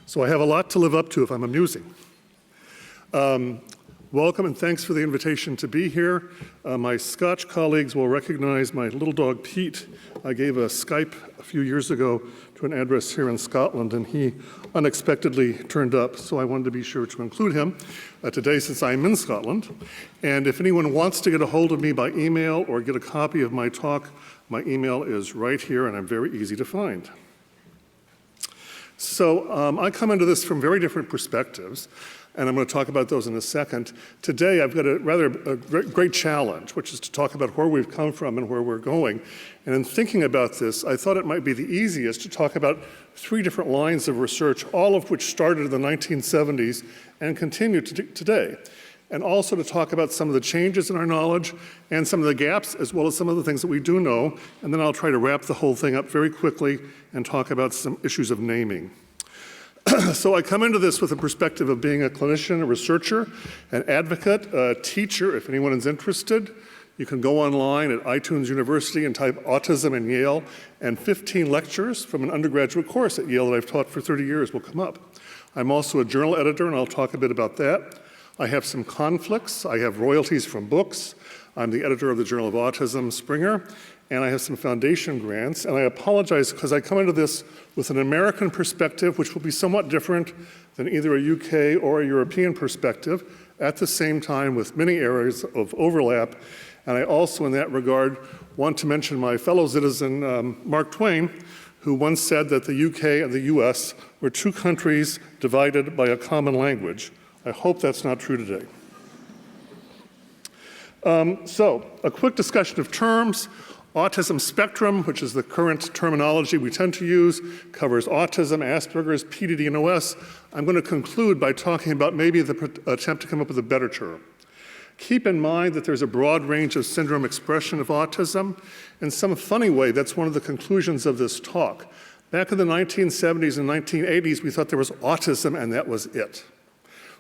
So I have a lot to live up to if I'm amusing. Welcome and thanks for the invitation to be here. My Scotch colleagues will recognize my little dog Pete. I gave a Skype a few years ago to an address here in Scotland, and he unexpectedly turned up, so I wanted to be sure to include him today since I'm in Scotland. And if anyone wants to get a hold of me by email or get a copy of my talk, my email is right here and I'm very easy to find. So I come into this from very different perspectives, and I'm going to talk about those in a second. Today I've got a great challenge, which is to talk about where we've come from and where we're going. And in thinking about this, I thought it might be the easiest to talk about three different lines of research, all of which started in the 1970s and continue today. And also to talk about some of the changes in our knowledge and some of the gaps, as well as some of the things that we do know. And then I'll try to wrap the whole thing up very quickly and talk about some issues of naming. So I come into this with a perspective of being a clinician, a researcher, an advocate, a teacher, if anyone is interested. You can go online at iTunes University and type autism in Yale, and 15 lectures from an undergraduate course at Yale that I've taught for 30 years will come up. I'm also a journal editor, and I'll talk a bit about that. I have some conflicts. I have royalties from books. I'm the editor of the Journal of Autism, Springer, and I have some foundation grants. And I apologize because I come into this with an American perspective, which will be somewhat different than either a UK or a European perspective, at the same time with many areas of overlap. And I also, in that regard, want to mention my fellow citizen, Mark Twain, who once said that the UK and the US were two countries divided by a common language. I hope that's not true today. So, a quick discussion of terms. Autism spectrum, which is the current terminology we tend to use, covers autism, Aspergers, PDD, and OS. I'm going to conclude by talking about maybe the attempt to come up with a better term. Keep in mind that there's a broad range of syndrome expression of autism. In some funny way, that's one of the conclusions of this talk. Back in the 1970s and 1980s, we thought there was autism and that was it.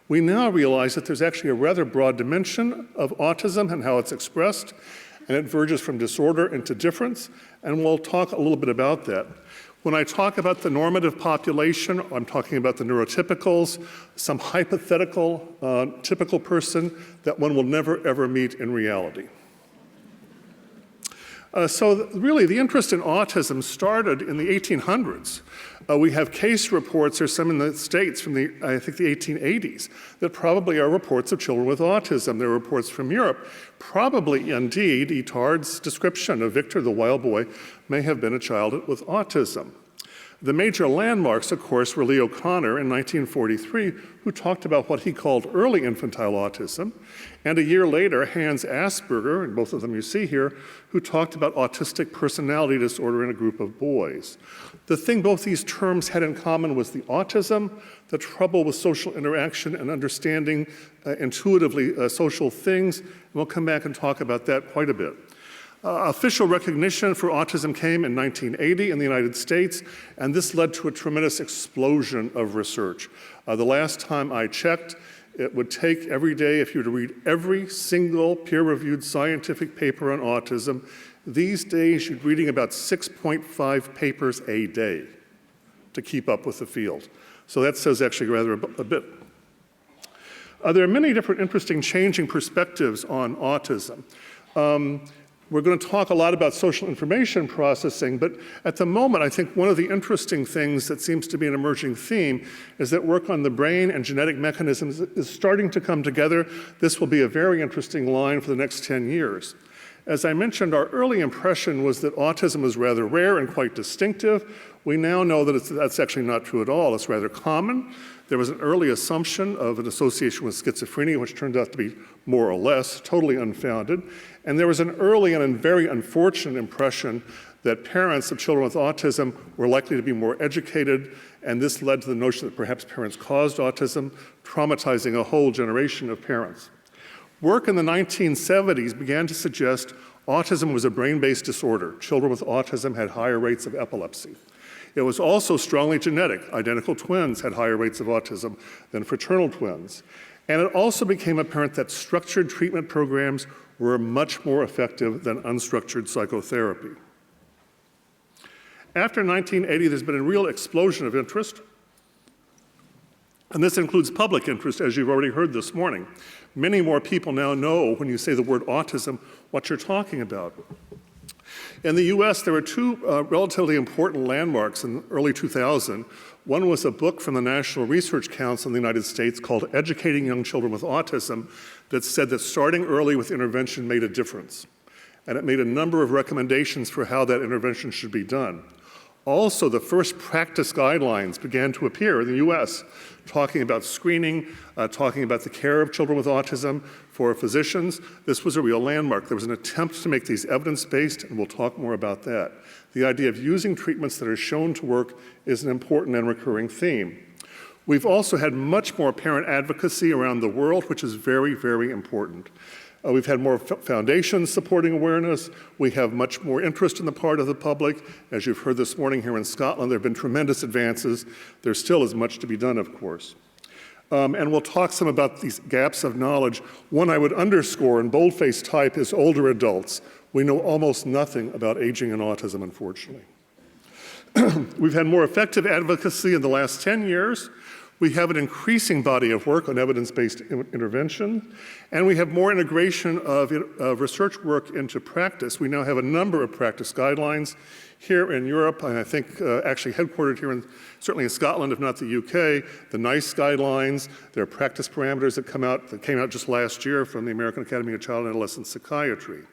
We now realize that there's actually a rather broad dimension of autism and how it's expressed, and it verges from disorder into difference, and we'll talk a little bit about that. When I talk about the normative population, I'm talking about the neurotypicals, some hypothetical typical person that one will never ever meet in reality. So really, the interest in autism started in the 1800s. We have case reports, there's some in the States from I think the 1880s, that probably are reports of children with autism. There are reports from Europe. Probably, indeed, Itard's description of Victor the wild boy may have been a child with autism. The major landmarks, of course, were Leo Kanner in 1943, who talked about what he called early infantile autism, and a year later, Hans Asperger, and both of them you see here, who talked about autistic personality disorder in a group of boys. The thing both these terms had in common was the autism, the trouble with social interaction and understanding intuitively social things, and we'll come back and talk about that quite a bit. Official recognition for autism came in 1980 in the United States, and this led to a tremendous explosion of research. The last time I checked, it would take every day, if you were to read every single peer-reviewed scientific paper on autism, these days you're reading about 6.5 papers a day to keep up with the field. So that says actually rather a bit. There are many different interesting changing perspectives on autism. We're going to talk a lot about social information processing, but at the moment, I think one of the interesting things that seems to be an emerging theme is that work on the brain and genetic mechanisms is starting to come together. This will be a very interesting line for the next 10 years. As I mentioned, our early impression was that autism was rather rare and quite distinctive. We now know that that's actually not true at all. It's rather common. There was an early assumption of an association with schizophrenia, which turned out to be more or less totally unfounded. And there was an early and very unfortunate impression that parents of children with autism were likely to be more educated, and this led to the notion that perhaps parents caused autism, traumatizing a whole generation of parents. Work in the 1970s began to suggest autism was a brain-based disorder. Children with autism had higher rates of epilepsy. It was also strongly genetic. Identical twins had higher rates of autism than fraternal twins. And it also became apparent that structured treatment programs were much more effective than unstructured psychotherapy. After 1980, there's been a real explosion of interest. And this includes public interest, as you've already heard this morning. Many more people now know when you say the word autism what you're talking about. In the US, there were two relatively important landmarks in early 2000. One was a book from the National Research Council in the United States called Educating Young Children with Autism that said that starting early with intervention made a difference. And it made a number of recommendations for how that intervention should be done. Also, the first practice guidelines began to appear in the US, talking about screening, talking about the care of children with autism for physicians. This was a real landmark. There was an attempt to make these evidence-based, and we'll talk more about that. The idea of using treatments that are shown to work is an important and recurring theme. We've also had much more parent advocacy around the world, which is very, very important. We've had more foundations supporting awareness. We have much more interest on the part of the public. As you've heard this morning here in Scotland, there have been tremendous advances. There still is much to be done, of course. And we'll talk some about these gaps of knowledge. One I would underscore in boldface type is older adults. We know almost nothing about aging and autism, unfortunately. We've had more effective advocacy in the last 10 years. We have an increasing body of work on evidence-based intervention, and we have more integration of research work into practice. We now have a number of practice guidelines here in Europe, and I think actually headquartered here, certainly in Scotland, if not the UK, the NICE guidelines. There are practice parameters that came out just last year from the American Academy of Child and Adolescent Psychiatry.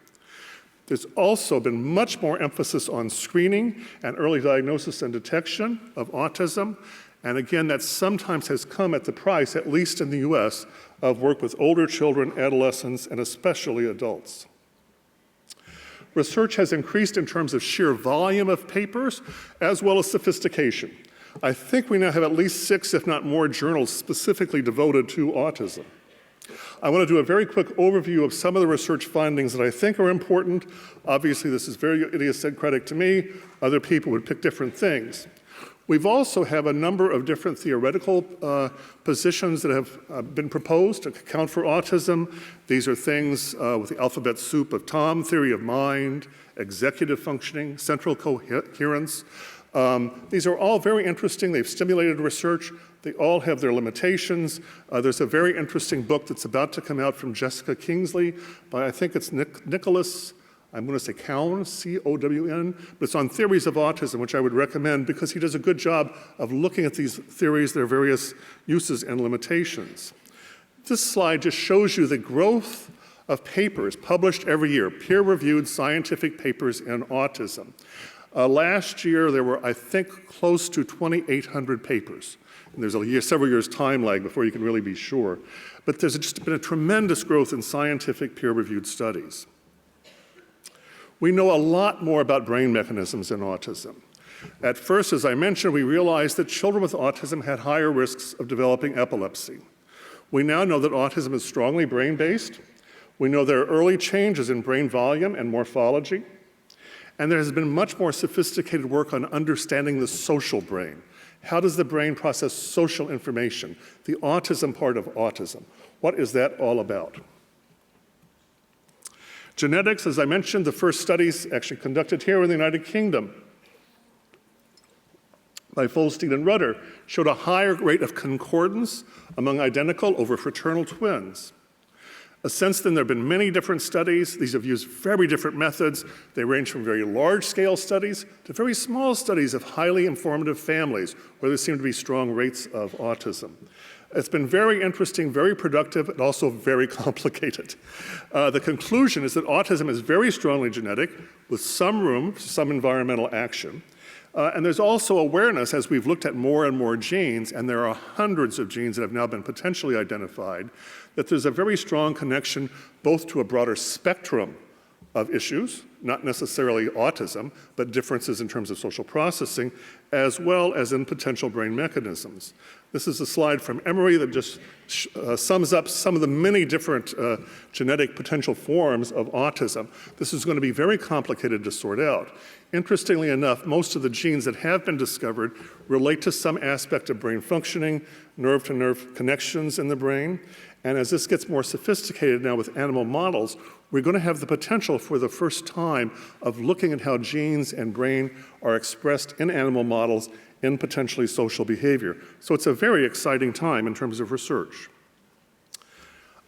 There's also been much more emphasis on screening and early diagnosis and detection of autism. And again, that sometimes has come at the price, at least in the US, of work with older children, adolescents, and especially adults. Research has increased in terms of sheer volume of papers, as well as sophistication. I think we now have at least 6, if not more, journals specifically devoted to autism. I want to do a very quick overview of some of the research findings that I think are important. Obviously, this is very idiosyncratic to me. Other people would pick different things. We've also have a number of different theoretical positions that have been proposed to account for autism. These are things with the alphabet soup of Tom, theory of mind, executive functioning, central coherence. These are all very interesting. They've stimulated research. They all have their limitations. There's a very interesting book that's about to come out from Jessica Kingsley by, I think it's Nicholas, I'm going to say Cowan, C-O-W-N, but it's on theories of autism, which I would recommend because he does a good job of looking at these theories, their various uses and limitations. This slide just shows you the growth of papers published every year, peer-reviewed scientific papers in autism. Last year, there were, I think, close to 2,800 papers. And there's several years time lag before you can really be sure. But there's just been a tremendous growth in scientific peer-reviewed studies. We know a lot more about brain mechanisms in autism. At first, as I mentioned, we realized that children with autism had higher risks of developing epilepsy. We now know that autism is strongly brain-based. We know there are early changes in brain volume and morphology. And there has been much more sophisticated work on understanding the social brain. How does the brain process social information? The autism part of autism. What is that all about? Genetics, as I mentioned, the first studies actually conducted here in the United Kingdom by Folstein and Rudder showed a higher rate of concordance among identical over fraternal twins. Since then, there have been many different studies. These have used very different methods. They range from very large-scale studies to very small studies of highly informative families where there seem to be strong rates of autism. It's been very interesting, very productive, and also very complicated. The conclusion is that autism is very strongly genetic with some room for some environmental action. And there's also awareness as we've looked at more and more genes, and there are hundreds of genes that have now been potentially identified, that there's a very strong connection both to a broader spectrum of issues, not necessarily autism, but differences in terms of social processing, as well as in potential brain mechanisms. This is a slide from Emory that just sums up some of the many different genetic potential forms of autism. This is going to be very complicated to sort out. Interestingly enough, most of the genes that have been discovered relate to some aspect of brain functioning, nerve-to-nerve connections in the brain. And as this gets more sophisticated now with animal models, we're going to have the potential for the first time of looking at how genes and brain are expressed in animal models in potentially social behavior. So it's a very exciting time in terms of research.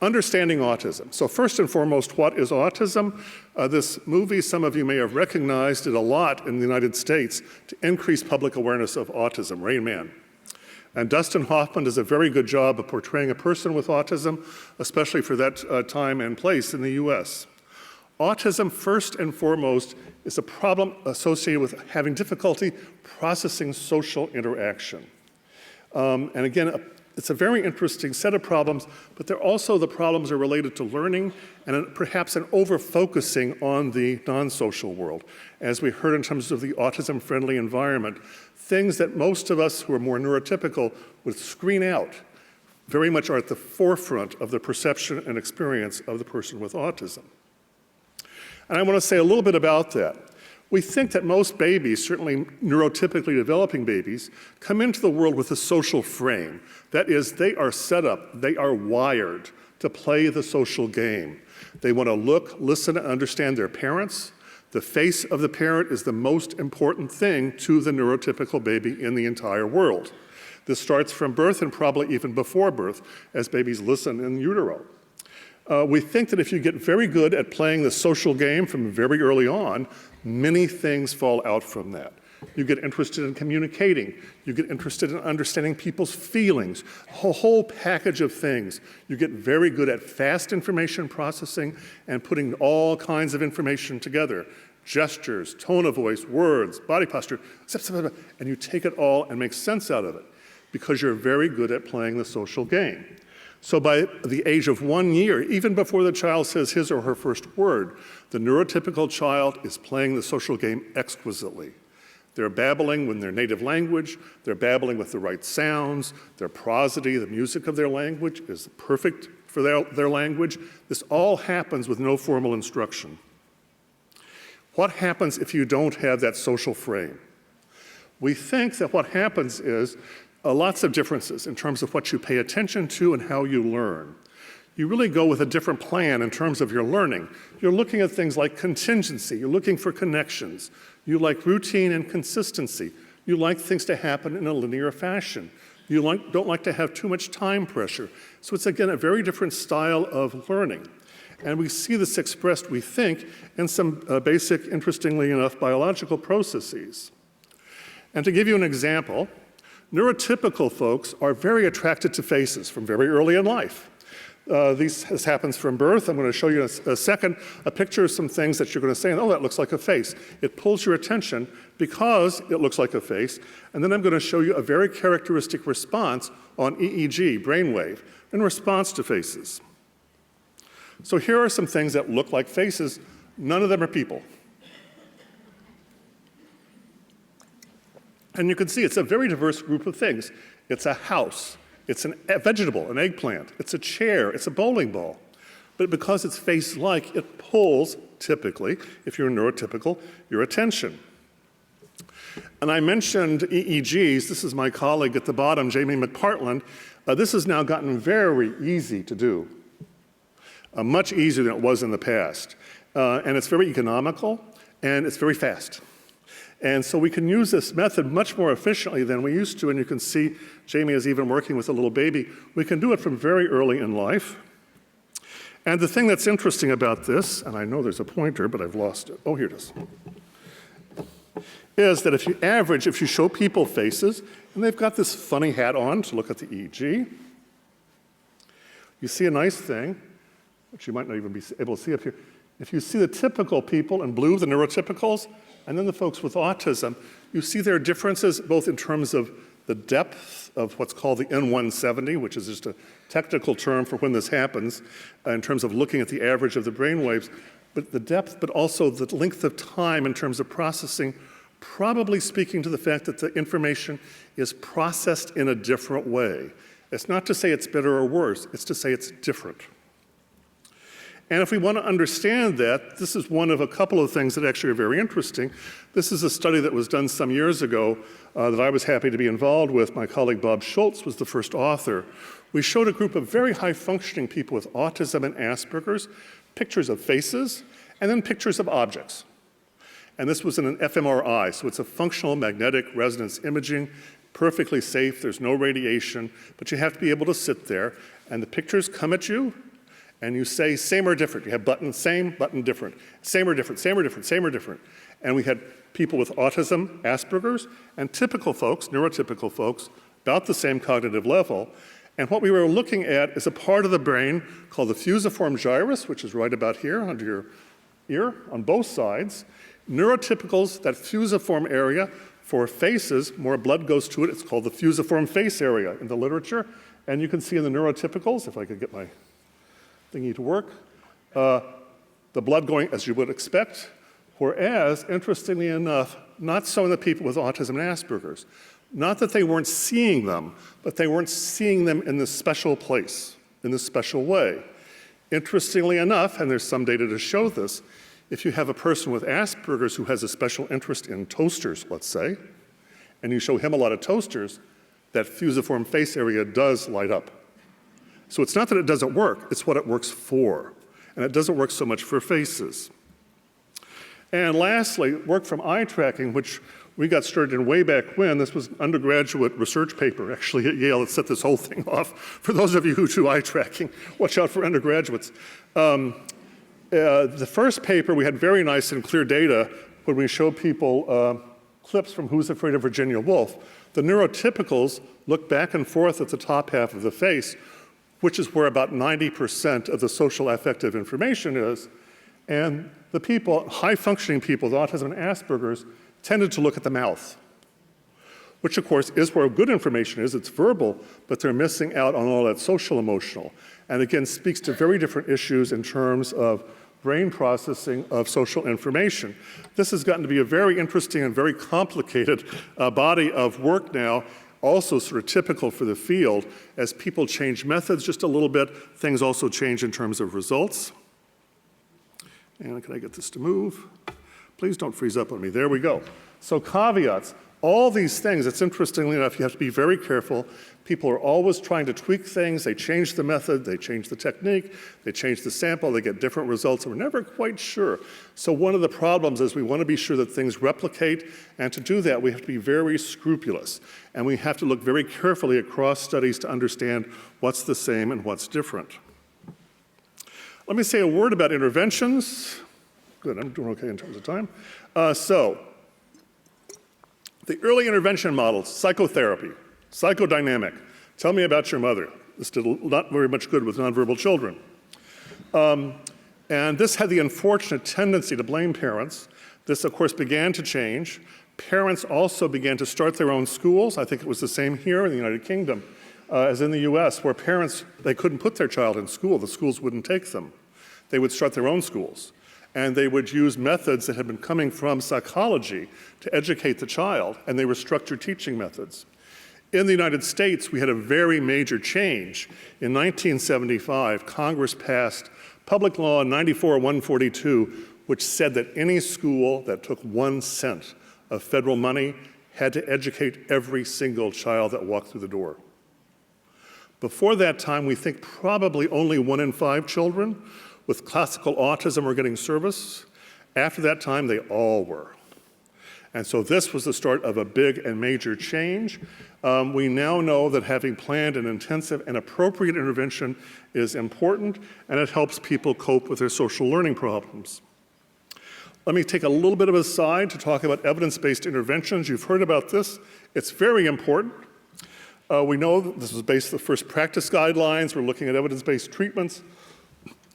Understanding autism. So first and foremost, what is autism? This movie, some of you may have recognized, did a lot in the United States to increase public awareness of autism, Rain Man. And Dustin Hoffman does a very good job of portraying a person with autism, especially for that time and place in the US. Autism, first and foremost, is a problem associated with having difficulty processing social interaction. And again, it's a very interesting set of problems, but the problems are related to learning and perhaps an over-focusing on the non-social world. As we heard in terms of the autism-friendly environment, things that most of us who are more neurotypical would screen out very much are at the forefront of the perception and experience of the person with autism. And I want to say a little bit about that. We think that most babies, certainly neurotypically developing babies, come into the world with a social frame. That is, they are set up, they are wired to play the social game. They want to look, listen, and understand their parents. The face of the parent is the most important thing to the neurotypical baby in the entire world. This starts from birth and probably even before birth as babies listen in utero. We think that if you get very good at playing the social game from very early on, many things fall out from that. You get interested in communicating. You get interested in understanding people's feelings, a whole package of things. You get very good at fast information processing and putting all kinds of information together. Gestures, tone of voice, words, body posture, and you take it all and make sense out of it because you're very good at playing the social game. So by the age of 1 year, even before the child says his or her first word, the neurotypical child is playing the social game exquisitely. They're babbling in their native language, they're babbling with the right sounds, their prosody, the music of their language is perfect for their language. This all happens with no formal instruction. What happens if you don't have that social frame? We think that what happens is lots of differences in terms of what you pay attention to and how you learn. You really go with a different plan in terms of your learning. You're looking at things like contingency. You're looking for connections. You like routine and consistency. You like things to happen in a linear fashion. You don't like to have too much time pressure. So it's, again, a very different style of learning. And we see this expressed, we think, in some basic, interestingly enough, biological processes. And to give you an example, neurotypical folks are very attracted to faces from very early in life. This happens from birth. I'm going to show you in a second a picture of some things that you're going to say, oh, that looks like a face. It pulls your attention because it looks like a face. And then I'm going to show you a very characteristic response on EEG, brainwave, in response to faces. So here are some things that look like faces. None of them are people. And you can see it's a very diverse group of things. It's a house. It's a vegetable, an eggplant. It's a chair. It's a bowling ball. But because it's face-like, it pulls, typically, if you're neurotypical, your attention. And I mentioned EEGs. This is my colleague at the bottom, Jamie McPartland. This has now gotten very easy to do, much easier than it was in the past. And it's very economical, and it's very fast. And so we can use this method much more efficiently than we used to, and you can see Jamie is even working with a little baby. We can do it from very early in life. And the thing that's interesting about this, and I know there's a pointer, but I've lost it. Oh, here it is that if you show people faces, and they've got this funny hat on to look at the EEG, you see a nice thing, which you might not even be able to see up here. If you see the typical people in blue, the neurotypicals, and then the folks with autism, you see there are differences both in terms of the depth of what's called the N170, which is just a technical term for when this happens, in terms of looking at the average of the brain waves, but the depth, but also the length of time in terms of processing, probably speaking to the fact that the information is processed in a different way. It's not to say it's better or worse, it's to say it's different. And if we want to understand that, this is one of a couple of things that actually are very interesting. This is a study that was done some years ago that I was happy to be involved with. My colleague Bob Schultz was the first author. We showed a group of very high-functioning people with autism and Aspergers, pictures of faces, and then pictures of objects. And this was in an FMRI, so it's a functional magnetic resonance imaging, perfectly safe, there's no radiation, but you have to be able to sit there, and the pictures come at you, and you say same or different. You have button same, button different, same or different, same or different, same or different. And we had people with autism, Aspergers, and typical folks, neurotypical folks, about the same cognitive level. And what we were looking at is a part of the brain called the fusiform gyrus, which is right about here under your ear on both sides. Neurotypicals, that fusiform area for faces, more blood goes to it. It's called the fusiform face area in the literature. And you can see in the neurotypicals, if I could get my thingy to work, the blood going as you would expect. Whereas, interestingly enough, not so in the people with autism and Asperger's. Not that they weren't seeing them, but they weren't seeing them in this special place, in this special way. Interestingly enough, and there's some data to show this, if you have a person with Asperger's who has a special interest in toasters, let's say, and you show him a lot of toasters, that fusiform face area does light up. So it's not that it doesn't work, it's what it works for. And it doesn't work so much for faces. And lastly, work from eye tracking, which we got started in way back when. This was an undergraduate research paper, actually, at Yale that set this whole thing off. For those of you who do eye tracking, watch out for undergraduates. The first paper, we had very nice and clear data when we showed people clips from Who's Afraid of Virginia Woolf. The neurotypicals look back and forth at the top half of the face, which is where about 90% of the social affective information is. And the people, high-functioning people with autism and Asperger's, tended to look at the mouth, which of course is where good information is. It's verbal, but they're missing out on all that social emotional. And again, speaks to very different issues in terms of brain processing of social information. This has gotten to be a very interesting and very complicated body of work now, also sort of typical for the field. As people change methods just a little bit, things also change in terms of results. And can I get this to move? Please don't freeze up on me. There we go. So caveats. All these things, it's interestingly enough, you have to be very careful. People are always trying to tweak things. They change the method, they change the technique, they change the sample, they get different results, and we're never quite sure. So one of the problems is we want to be sure that things replicate, and to do that, we have to be very scrupulous. And we have to look very carefully across studies to understand what's the same and what's different. Let me say a word about interventions. Good, I'm doing okay in terms of time. So, the early intervention models, psychotherapy, psychodynamic. Tell me about your mother. This did not very much good with nonverbal children. And this had the unfortunate tendency to blame parents. This, of course, began to change. Parents also began to start their own schools. I think it was the same here in the United Kingdom as in the US, where parents, they couldn't put their child in school. The schools wouldn't take them. They would start their own schools. And they would use methods that had been coming from psychology to educate the child, and they were structured teaching methods. In the United States, we had a very major change. In 1975, Congress passed Public Law 94-142, which said that any school that took 1 cent of federal money had to educate every single child that walked through the door. Before that time, we think probably only 1 in 5 children with classical autism were getting service. After that time, they all were. And so this was the start of a big and major change. We now know that having planned an intensive and appropriate intervention is important, and it helps people cope with their social learning problems. Let me take a little bit of a side to talk about evidence-based interventions. You've heard about this. It's very important. We know that this was based on the first practice guidelines. We're looking at evidence-based treatments.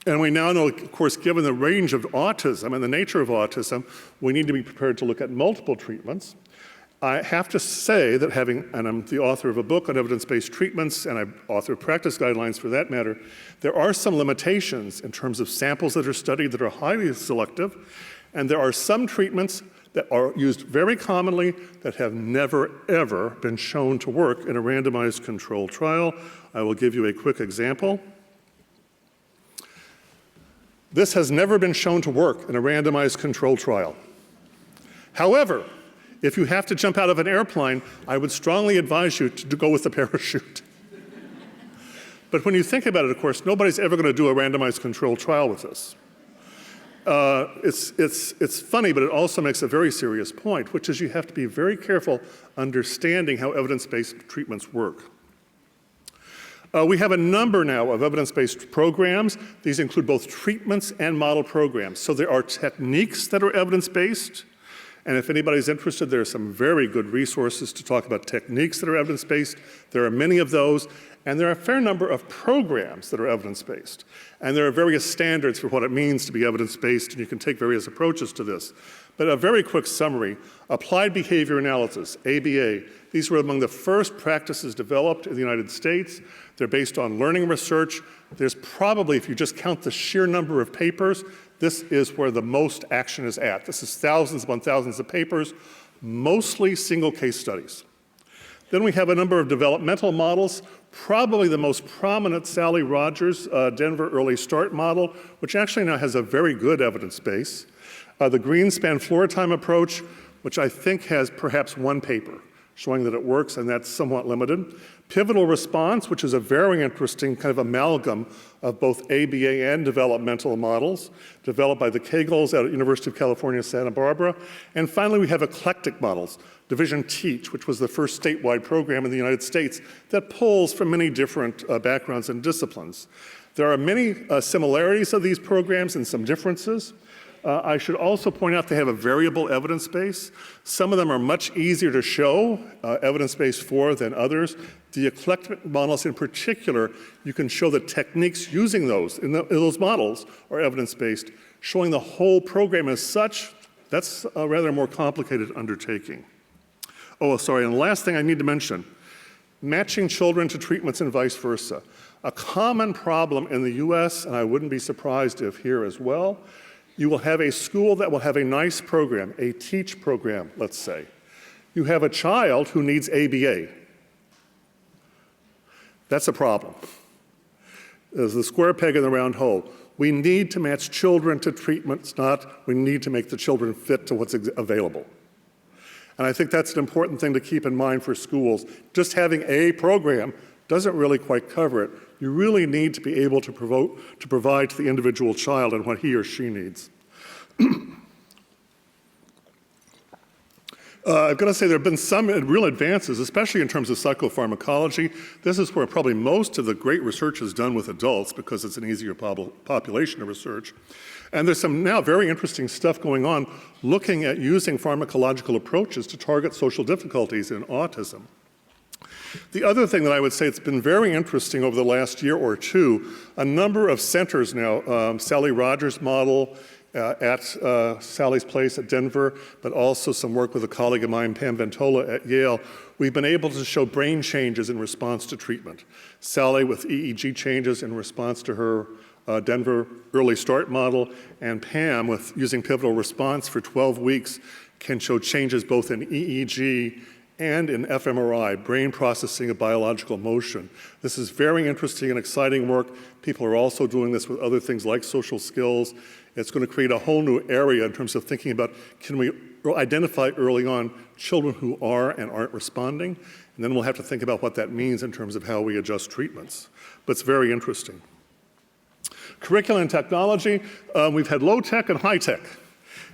And we now know, of course, given the range of autism and the nature of autism, we need to be prepared to look at multiple treatments. I have to say that and I'm the author of a book on evidence-based treatments, and I've authored practice guidelines for that matter, there are some limitations in terms of samples that are studied that are highly selective, and there are some treatments that are used very commonly that have never, ever been shown to work in a randomized controlled trial. I will give you a quick example. This has never been shown to work in a randomized controlled trial. However, if you have to jump out of an airplane, I would strongly advise you to go with the parachute. But when you think about it, of course, nobody's ever going to do a randomized controlled trial with this. It's funny, but it also makes a very serious point, which is you have to be very careful understanding how evidence-based treatments work. We have a number now of evidence-based programs. These include both treatments and model programs. So there are techniques that are evidence-based, and if anybody's interested, there are some very good resources to talk about techniques that are evidence-based. There are many of those, and there are a fair number of programs that are evidence-based. And there are various standards for what it means to be evidence-based, and you can take various approaches to this. But a very quick summary: applied behavior analysis, ABA. These were among the first practices developed in the United States. They're based on learning research. There's probably, if you just count the sheer number of papers, this is where the most action is at. This is thousands upon thousands of papers, mostly single case studies. Then we have a number of developmental models, probably the most prominent Sally Rogers Denver Early Start model, which actually now has a very good evidence base. The Greenspan floor time approach, which I think has perhaps one paper showing that it works, and that's somewhat limited. Pivotal response, which is a very interesting kind of amalgam of both ABA and developmental models, developed by the Kegels at the University of California, Santa Barbara. And finally, we have eclectic models, Division Teach, which was the first statewide program in the United States that pulls from many different backgrounds and disciplines. There are many similarities of these programs and some differences. I should also point out they have a variable evidence base. Some of them are much easier to show evidence base for than others. The eclectic models in particular, you can show the techniques using those in those models are evidence-based. Showing the whole program as such, that's a rather more complicated undertaking. Oh, sorry, and the last thing I need to mention, matching children to treatments and vice versa. A common problem in the US, and I wouldn't be surprised if here as well, you will have a school that will have a nice program, a TEACH program, let's say. You have a child who needs ABA. That's a problem. There's the square peg in the round hole. We need to match children to treatments, not we need to make the children fit to what's available. And I think that's an important thing to keep in mind for schools. Just having a program doesn't really quite cover it. You really need to be able to provide to the individual child and what he or she needs. I've got to say there have been some real advances, especially in terms of psychopharmacology. This is where probably most of the great research is done with adults because it's an easier population to research. And there's some now very interesting stuff going on looking at using pharmacological approaches to target social difficulties in autism. The other thing that I would say it's been very interesting over the last year or two, a number of centers now, Sally Rogers model at Sally's Place at Denver, but also some work with a colleague of mine, Pam Ventola at Yale, we've been able to show brain changes in response to treatment. Sally with EEG changes in response to her Denver Early Start model, and Pam with using pivotal response for 12 weeks can show changes both in EEG and in FMRI, brain processing of biological motion. This is very interesting and exciting work. People are also doing this with other things like social skills. It's going to create a whole new area in terms of thinking about, can we identify early on children who are and aren't responding? And then we'll have to think about what that means in terms of how we adjust treatments. But it's very interesting. Curriculum and technology, we've had low tech and high tech.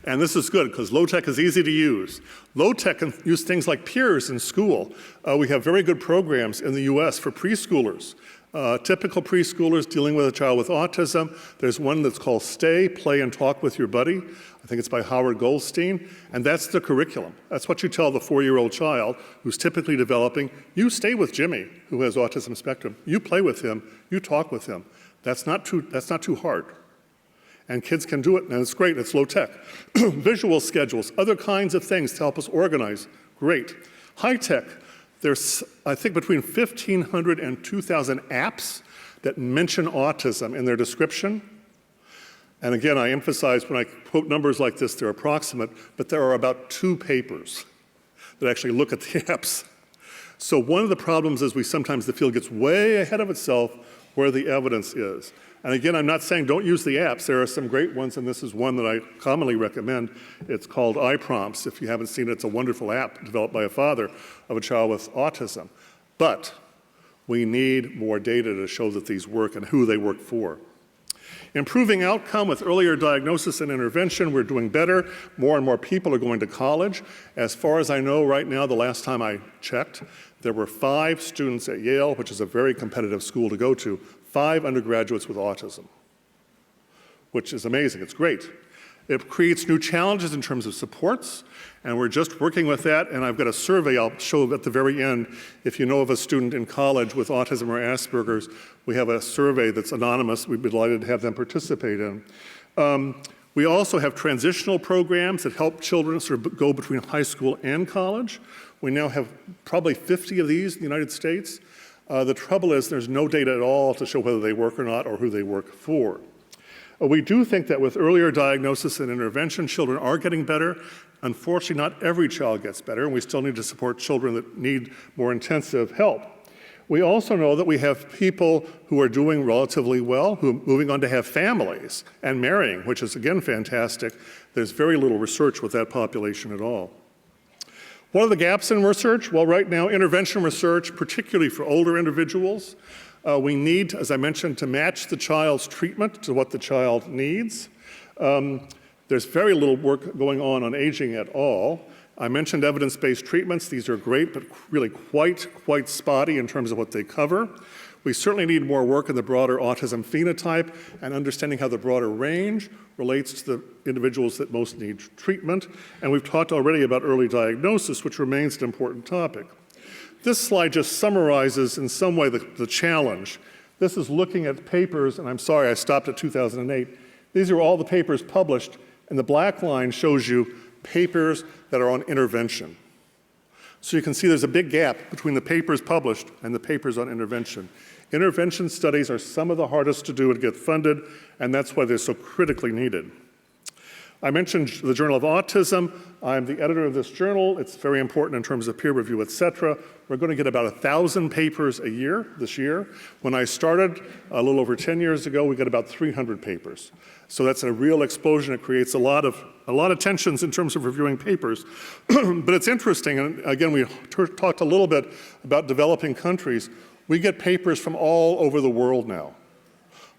And this is good because low tech is easy to use. Low tech can use things like peers in school. We have very good programs in the US for preschoolers. Typical preschoolers dealing with a child with autism. There's one that's called Stay, Play, and Talk with Your Buddy. I think it's by Howard Goldstein. And that's the curriculum. That's what you tell the 4-year-old child who's typically developing. You stay with Jimmy, who has autism spectrum. You play with him. You talk with him. That's not too hard. And kids can do it, and it's great, it's low tech. Visual schedules, other kinds of things to help us organize, great. High tech, there's, I think, between 1,500 and 2,000 apps that mention autism in their description. And again, I emphasize when I quote numbers like this, they're approximate, but there are about 2 papers that actually look at the apps. So one of the problems is the field gets way ahead of itself where the evidence is. And again, I'm not saying don't use the apps. There are some great ones, and this is one that I commonly recommend. It's called iPrompts. If you haven't seen it, it's a wonderful app developed by a father of a child with autism. But we need more data to show that these work and who they work for. Improving outcome with earlier diagnosis and intervention, we're doing better. More and more people are going to college. As far as I know right now, the last time I checked, there were 5 students at Yale, which is a very competitive school to go to, 5 undergraduates with autism, which is amazing. It's great. It creates new challenges in terms of supports, and we're just working with that, and I've got a survey I'll show at the very end. If you know of a student in college with autism or Asperger's, we have a survey that's anonymous. We'd be delighted to have them participate in. We also have transitional programs that help children sort of go between high school and college. We now have probably 50 of these in the United States. The trouble is there's no data at all to show whether they work or not or who they work for. We do think that with earlier diagnosis and intervention, children are getting better. Unfortunately, not every child gets better, and we still need to support children that need more intensive help. We also know that we have people who are doing relatively well, who are moving on to have families and marrying, which is, again, fantastic. There's very little research with that population at all. What are the gaps in research? Well, right now, intervention research, particularly for older individuals, we need, as I mentioned, to match the child's treatment to what the child needs. There's very little work going on aging at all. I mentioned evidence-based treatments. These are great, but really quite spotty in terms of what they cover. We certainly need more work in the broader autism phenotype and understanding how the broader range relates to the individuals that most need treatment. And we've talked already about early diagnosis, which remains an important topic. This slide just summarizes in some way the challenge. This is looking at papers, and I'm sorry, I stopped at 2008. These are all the papers published, and the black line shows you papers that are on intervention. So you can see there's a big gap between the papers published and the papers on intervention. Intervention studies are some of the hardest to do and get funded, and that's why they're so critically needed. I mentioned the Journal of Autism. I'm the editor of this journal. It's very important in terms of peer review, et cetera. We're going to get about 1,000 papers a year this year. When I started a little over 10 years ago, we got about 300 papers. So that's a real explosion. It creates a lot of tensions in terms of reviewing papers. But it's interesting, and again, we talked a little bit about developing countries. We get papers from all over the world now.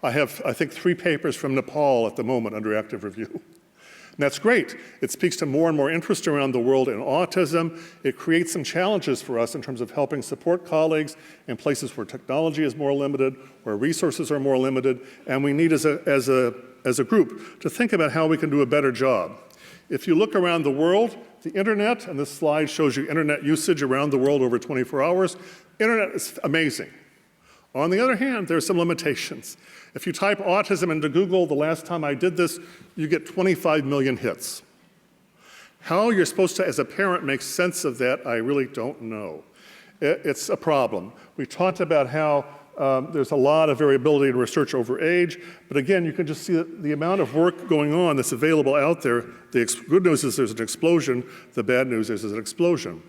I have, I think, 3 papers from Nepal at the moment under active review. And that's great. It speaks to more and more interest around the world in autism. It creates some challenges for us in terms of helping support colleagues in places where technology is more limited, where resources are more limited, and we need as a group to think about how we can do a better job. If you look around the world, the internet, and this slide shows you internet usage around the world over 24 hours, internet is amazing. On the other hand, there are some limitations. If you type autism into Google, the last time I did this, you get 25 million hits. How you're supposed to, as a parent, make sense of that, I really don't know. It's a problem. We talked about how there's a lot of variability in research over age, but again, you can just see the amount of work going on that's available out there. The good news is there's an explosion. The bad news is there's an explosion.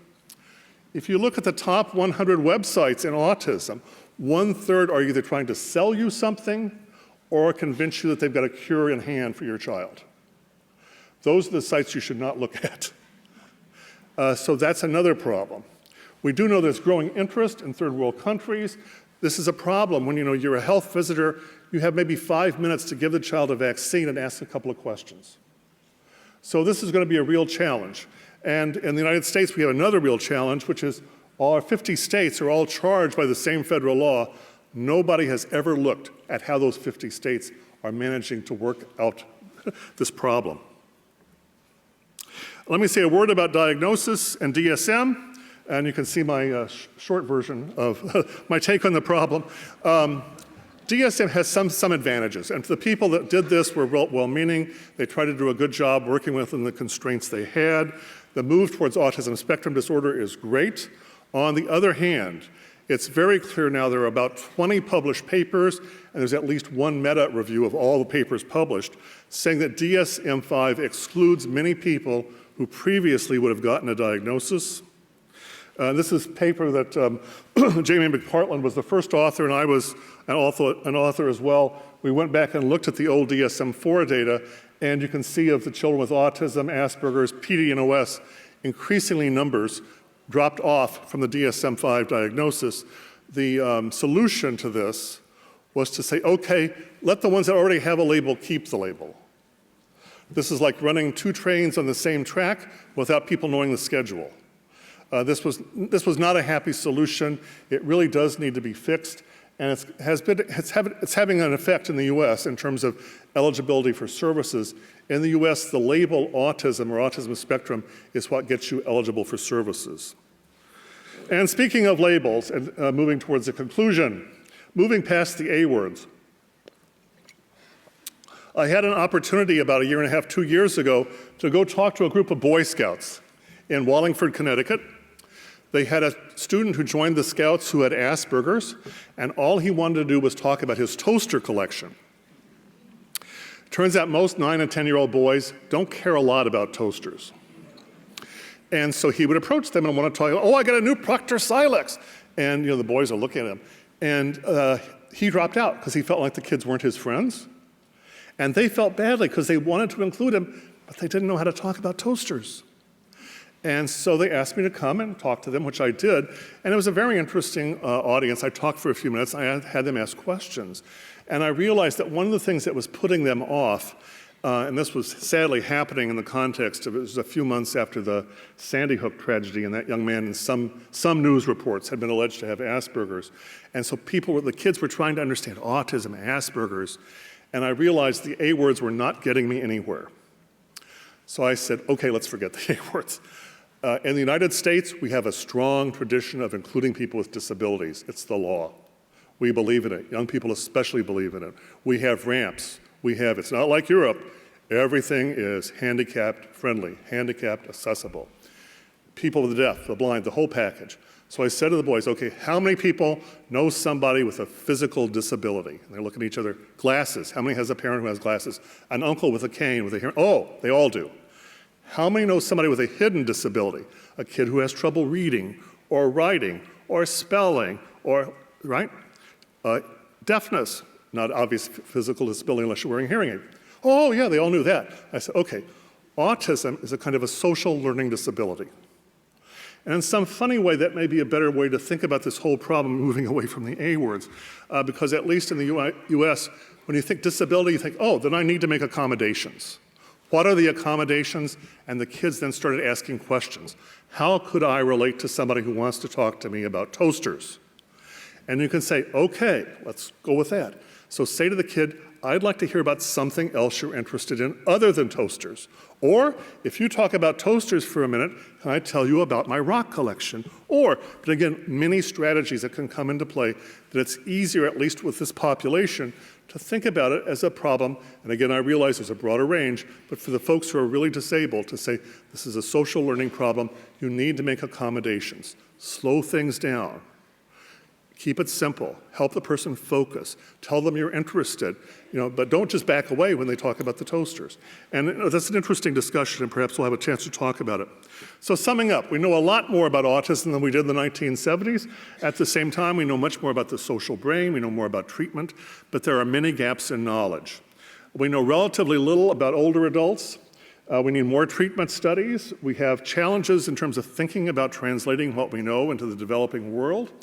If you look at the top 100 websites in autism, 1/3 are either trying to sell you something or convince you that they've got a cure in hand for your child. Those are the sites you should not look at. So that's another problem. We do know there's growing interest in third world countries. This is a problem when you're a health visitor, you have maybe 5 minutes to give the child a vaccine and ask a couple of questions. So this is going to be a real challenge. And in the United States, we have another real challenge, which is all our 50 states are all charged by the same federal law. Nobody has ever looked at how those 50 states are managing to work out this problem. Let me say a word about diagnosis and DSM, and you can see my short version of my take on the problem. DSM has some advantages, and the people that did this were well-meaning. They tried to do a good job working within the constraints they had. The move towards autism spectrum disorder is great. On the other hand, it's very clear now there are about 20 published papers, and there's at least one meta-review of all the papers published, saying that DSM-5 excludes many people who previously would have gotten a diagnosis. This is a paper that Jamie McPartland was the first author, and I was an author as well. We went back and looked at the old DSM-4 data, and you can see of the children with autism, Asperger's, PD, and OS, increasingly numbers dropped off from the DSM-5 diagnosis. The solution to this was to say, okay, let the ones that already have a label keep the label. This is like running 2 trains on the same track without people knowing the schedule. This was not a happy solution. It really does need to be fixed, and it's having an effect in the US in terms of eligibility for services. In the US, the label autism or autism spectrum is what gets you eligible for services. And speaking of labels, and moving towards the conclusion, moving past the A words, I had an opportunity about 1.5 years, 2 years ago to go talk to a group of Boy Scouts in Wallingford, Connecticut. They had a student who joined the Scouts who had Asperger's, and all he wanted to do was talk about his toaster collection. Turns out most 9 and 10-year-old boys don't care a lot about toasters. And so he would approach them and want to talk, oh, I got a new Proctor Silex. And the boys are looking at him. And he dropped out because he felt like the kids weren't his friends. And they felt badly because they wanted to include him, but they didn't know how to talk about toasters. And so they asked me to come and talk to them, which I did. And it was a very interesting audience. I talked for a few minutes. I had them ask questions. And I realized that one of the things that was putting them off, and this was sadly happening in the context of, it was a few months after the Sandy Hook tragedy, and that young man in some news reports had been alleged to have Asperger's. And so the kids were trying to understand autism, Asperger's, and I realized the A words were not getting me anywhere. So I said, okay, let's forget the A words. In the United States, we have a strong tradition of including people with disabilities. It's the law. We believe in it. Young people especially believe in it. We have ramps. It's not like Europe. Everything is handicapped friendly, handicapped accessible. People with the deaf, the blind, the whole package. So I said to the boys, okay, how many people know somebody with a physical disability? And they're looking at each other. Glasses. How many has a parent who has glasses? An uncle with a cane, with a hearing. Oh, they all do. How many know somebody with a hidden disability? A kid who has trouble reading or writing or spelling or, right? Deafness, not obvious physical disability unless you're wearing a hearing aid. Oh yeah, they all knew that. I said, okay, autism is a kind of a social learning disability. And in some funny way, that may be a better way to think about this whole problem, moving away from the A words, because at least in the US, when you think disability, you think, oh, then I need to make accommodations. What are the accommodations? And the kids then started asking questions. How could I relate to somebody who wants to talk to me about toasters? And you can say, okay, let's go with that. So say to the kid, I'd like to hear about something else you're interested in other than toasters. Or if you talk about toasters for a minute, can I tell you about my rock collection? But again, many strategies that can come into play that it's easier, at least with this population, to think about it as a problem. And again, I realize there's a broader range, but for the folks who are really disabled, to say this is a social learning problem, you need to make accommodations. Slow things down. Keep it simple. Help the person focus. Tell them you're interested, but don't just back away when they talk about the toasters. And that's an interesting discussion, and perhaps we'll have a chance to talk about it. So summing up, we know a lot more about autism than we did in the 1970s. At the same time, we know much more about the social brain. We know more about treatment, but there are many gaps in knowledge. We know relatively little about older adults. We need more treatment studies. We have challenges in terms of thinking about translating what we know into the developing world.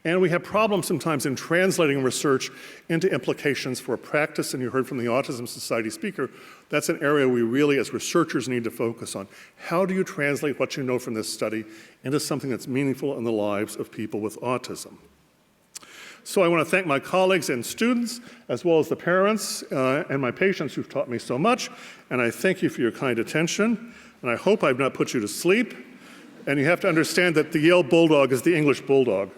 And we have problems sometimes in translating research into implications for practice, and you heard from the Autism Society speaker, that's an area we really, as researchers, need to focus on. How do you translate what you know from this study into something that's meaningful in the lives of people with autism? So I want to thank my colleagues and students, as well as the parents and my patients who've taught me so much, and I thank you for your kind attention, and I hope I've not put you to sleep, and you have to understand that the Yale Bulldog is the English Bulldog.